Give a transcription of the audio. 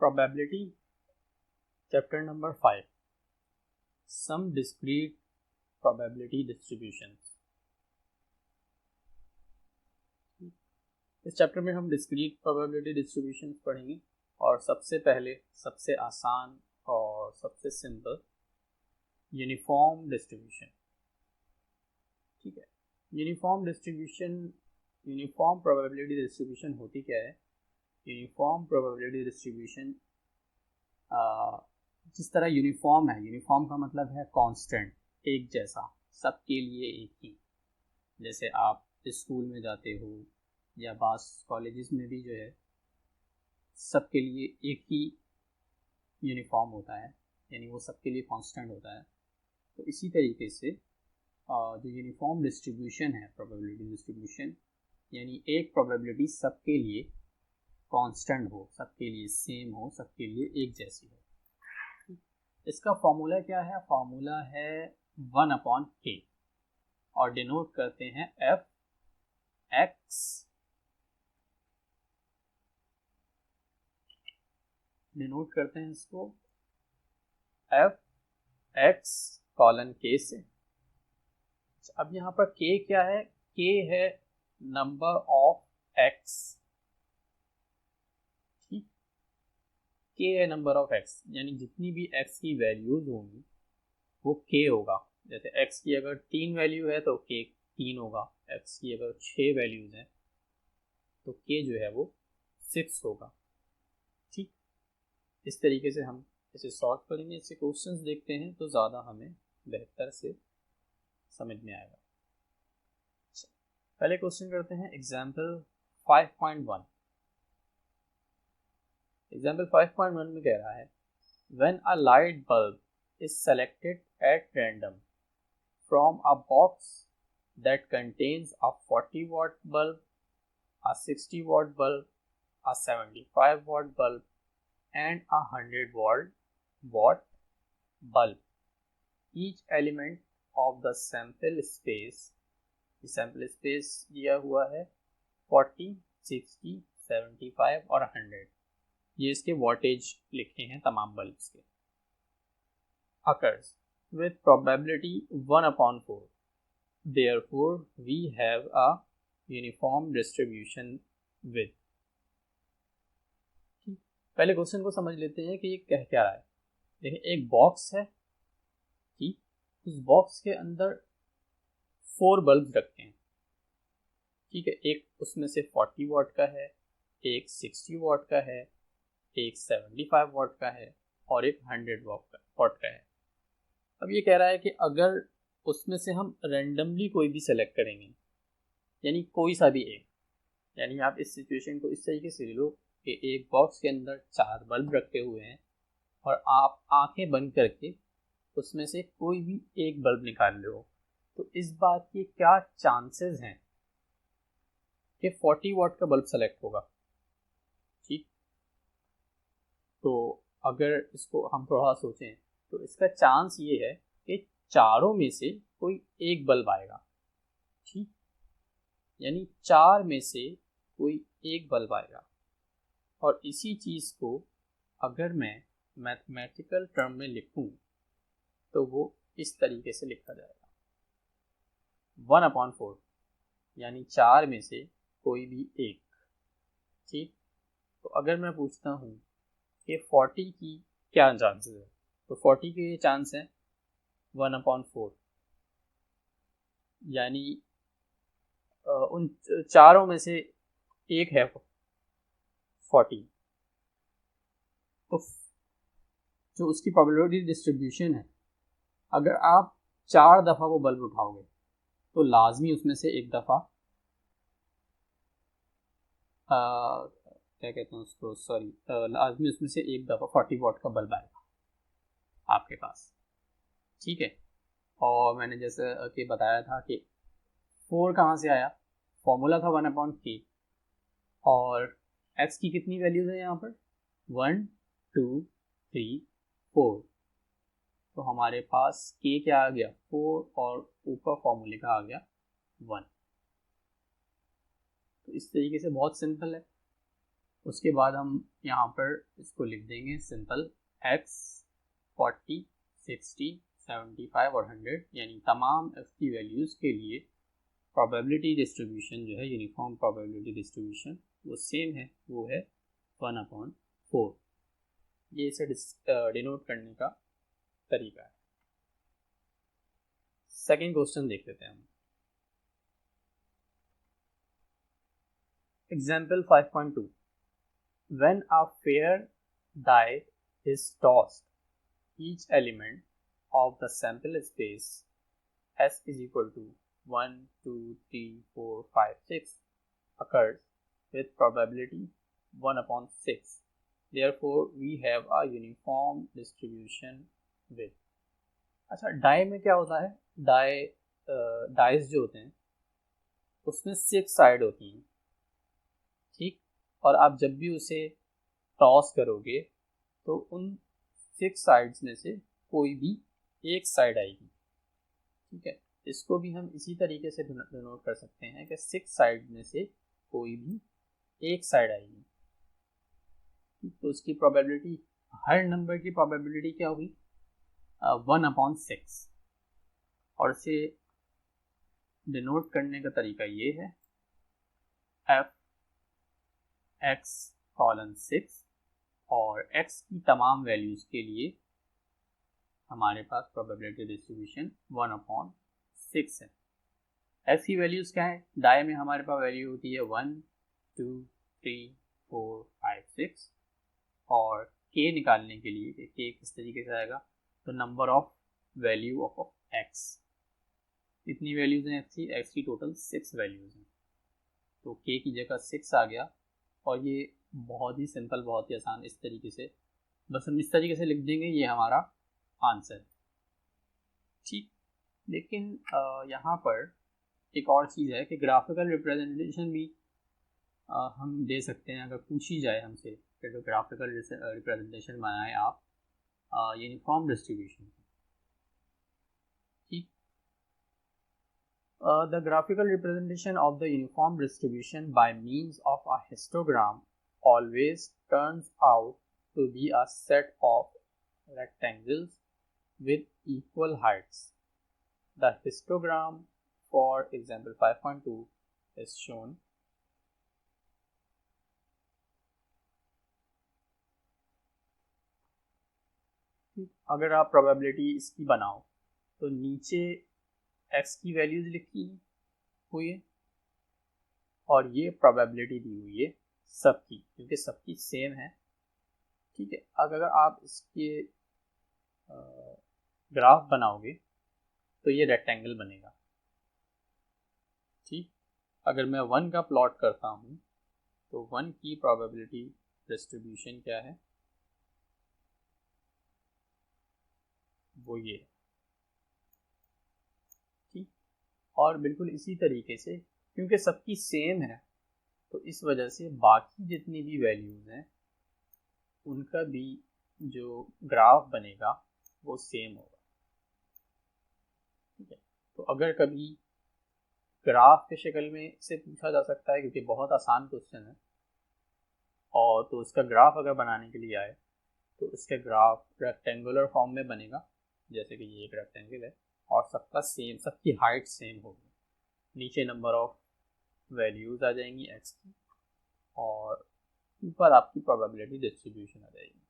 Probability, chapter number 5. Some discrete probability distributions. इस chapter में हम डिस्क्रीट प्रोबेबिलिटी डिस्ट्रीब्यूशन पढ़ेंगे और सबसे पहले सबसे आसान और सबसे सिंपल यूनिफॉर्म डिस्ट्रीब्यूशन। ठीक है, uniform distribution, uniform probability distribution होती क्या है? यूनिफॉर्म प्रोबेबिलिटी डिस्ट्रीब्यूशन जिस तरह यूनिफॉर्म है, यूनिफॉर्म का मतलब है कांस्टेंट, एक जैसा, सबके लिए एक ही। जैसे आप स्कूल में जाते हो या बास कॉलेजेस में भी जो है सबके लिए एक ही यूनिफॉर्म होता है, यानी वो सबके लिए कांस्टेंट होता है। तो इसी तरीके से जो यूनिफॉर्म डिस्ट्रीब्यूशन है, प्रोबेबिलिटी डिस्ट्रीब्यूशन, यानी एक प्रोबेबिलिटी सबके लिए कांस्टेंट हो, सबके लिए सेम हो, सबके लिए एक जैसी हो। इसका फॉर्मूला क्या है? फॉर्मूला है 1/k और डिनोट करते हैं एफ एक्स, डिनोट करते हैं इसको एफ एक्स कॉलन के से। अब यहाँ पर k क्या है? k है नंबर ऑफ x, ठीक, k है नंबर ऑफ x, यानी जितनी भी x की वैल्यूज होंगी वो k होगा। जैसे x की अगर 3 वैल्यू है तो k 3 होगा, x की अगर 6 वैल्यूज है तो k जो है वो 6 होगा। ठीक, इस तरीके से हम इसे सॉल्व करेंगे। इससे क्वेश्चंस देखते हैं तो ज़्यादा हमें बेहतर से समझ में आएगा। पहले क्वेश्चन करते हैं एग्जाम्पल 5.1। एग्जाम्पल 5.1 में कह रहा है when a light bulb is selected at random from a box that contains a 40 watt bulb, a 60 watt bulb, a 75 watt bulb and a 100 watt bulb. Each element of the sample space दिया हुआ है 40, 60, 75 और 100। ये इसके wattage लिखे हैं तमाम bulbs के। occurs with probability 1/4, therefore we have a uniform distribution with। पहले क्वेश्चन को समझ लेते हैं कि ये कह क्या रहा है। देखिए, एक बॉक्स है, ठीक, उस बॉक्स के अंदर 4 बल्ब रखे हैं, ठीक है। एक उसमें से 40 वाट का है, एक 60 वाट का है, एक 75 वाट का है और एक 100 वाट का है। अब ये कह रहा है कि अगर उसमें से हम रैंडमली कोई भी सेलेक्ट करेंगे, यानी कोई सा भी एक, यानी आप इस सिचुएशन को इस तरीके से ले लो कि एक बॉक्स के अंदर 4 बल्ब रखे हुए हैं और आप आंखें बंद करके उसमें से कोई भी एक बल्ब निकाल लो, तो इस बात के क्या चांसेस हैं कि 40 वाट का बल्ब सेलेक्ट होगा। ठीक, तो अगर इसको हम थोड़ा सोचें तो इसका चांस ये है कि चारों में से कोई एक बल्ब आएगा। ठीक, यानी 4 में से कोई एक बल्ब आएगा। और इसी चीज़ को अगर मैं मैथमेटिकल टर्म में लिखूं तो वो इस तरीके से लिखा जाएगा 1/4, यानी 4 में से कोई भी एक। ठीक, तो अगर मैं पूछता हूँ कि 40 की क्या चांसेस है, तो 40 के ये चांस है 1/4, यानी उन चारों में से एक है 40। तो जो उसकी प्रोबेबिलिटी डिस्ट्रीब्यूशन है, अगर आप 4 दफ़ा वो बल्ब उठाओगे तो लाजमी उसमें से एक दफ़ा क्या कहते हैं उसको, सॉरी, लाजमी उसमें से एक दफ़ा 40 वाट का बल्ब आएगा आपके पास। ठीक है, और मैंने जैसे कि बताया था कि 4 कहाँ से आया, फॉर्मूला था 1/k और x की कितनी वैल्यूज है यहाँ पर 1, 2, 3, 4, तो हमारे पास k क्या आ गया 4 और ऊपर फॉर्मूले का आ गया 1। तो इस तरीके से बहुत सिंपल है। उसके बाद हम यहाँ पर इसको लिख देंगे सिंपल x 40 60 75 और 100, यानी तमाम x की वैल्यूज़ के लिए प्रोबेबिलिटी डिस्ट्रीब्यूशन जो है, यूनिफॉर्म प्रोबेबिलिटी डिस्ट्रीब्यूशन वो सेम है, वो है 1/4। ये इसे डिनोट करने का तरीका है। सेकेंड क्वेश्चन देख लेते हैं हम। Example 5.2, when a fair die is tossed, each element of the sample space S is equal to 1, 2, 3, 4, 5, 6 occurs with probability 1/6. Therefore, we have a uniform distribution with. अच्छा, डाई में क्या होता है? डाइस जो होते हैं उसमें 6 साइड होती हैं, ठीक। और आप जब भी उसे टॉस करोगे तो उन 6 साइड्स में से कोई भी एक साइड आएगी, ठीक है। इसको भी हम इसी तरीके से डिनोट कर सकते हैं कि 6 साइड में से कोई भी एक साइड आएगी, तो उसकी प्रोबेबिलिटी, हर नंबर की प्रोबेबिलिटी क्या होगी? 1/6। और इसे डिनोट करने का तरीका ये है f(x)(6) और x की तमाम वैल्यूज़ के लिए हमारे पास प्रोबेबिलिटी डिस्ट्रीब्यूशन 1/6 है। x की वैल्यूज़ क्या है? डाई में हमारे पास वैल्यू होती है 1, 2, 3, 4, 5, 6। और k निकालने के लिए k किस तरीके से आएगा? तो number of value of x, इतनी वैल्यूज़ हैं x की टोटल 6 वैल्यूज़ हैं, तो k की जगह 6 आ गया। और ये बहुत ही सिंपल, बहुत ही आसान, इस तरीके से बस हम इस तरीके से लिख देंगे, ये हमारा आंसर है, ठीक। लेकिन यहाँ पर एक और चीज़ है कि ग्राफिकल रिप्रेजेंटेशन भी हम दे सकते हैं। अगर पूछी जाए हमसे कि तो ग्राफिकल रिप्रेजेंटेशन बनाए आप यूनिफॉर्म डिस्ट्रीब्यूशन, ठीक। The graphical representation of the uniform distribution by means of a histogram always turns out to be a set of rectangles with equal heights. The histogram for example 5.2 is shown. अगर आप probability इसकी बनाओ तो नीचे x की values लिखी हुई है और ये प्रोबेबिलिटी दी हुई है सबकी, क्योंकि सबकी सेम है, ठीक है। अगर आप इसके ग्राफ बनाओगे तो ये रेक्टेंगल बनेगा, ठीक। अगर मैं 1 का प्लॉट करता हूँ तो 1 की प्रोबेबिलिटी डिस्ट्रीब्यूशन क्या है? वो ये है, ठीक। और बिल्कुल इसी तरीके से क्योंकि सबकी सेम है तो इस वजह से बाकी जितनी भी वैल्यूज़ हैं उनका भी जो ग्राफ बनेगा वो सेम होगा, ठीक है। तो अगर कभी ग्राफ के शक्ल में से पूछा जा सकता है, क्योंकि बहुत आसान क्वेश्चन है, और तो उसका ग्राफ अगर बनाने के लिए आए तो इसका ग्राफ रेक्टेंगुलर फॉर्म में बनेगा, जैसे कि ये एक रेक्टेंगल है और सबका सेम, सबकी हाइट सेम होगी। नीचे नंबर ऑफ वैल्यूज़ आ जाएंगी x की और ऊपर आपकी प्रोबेबिलिटी डिस्ट्रीब्यूशन आ जाएगी।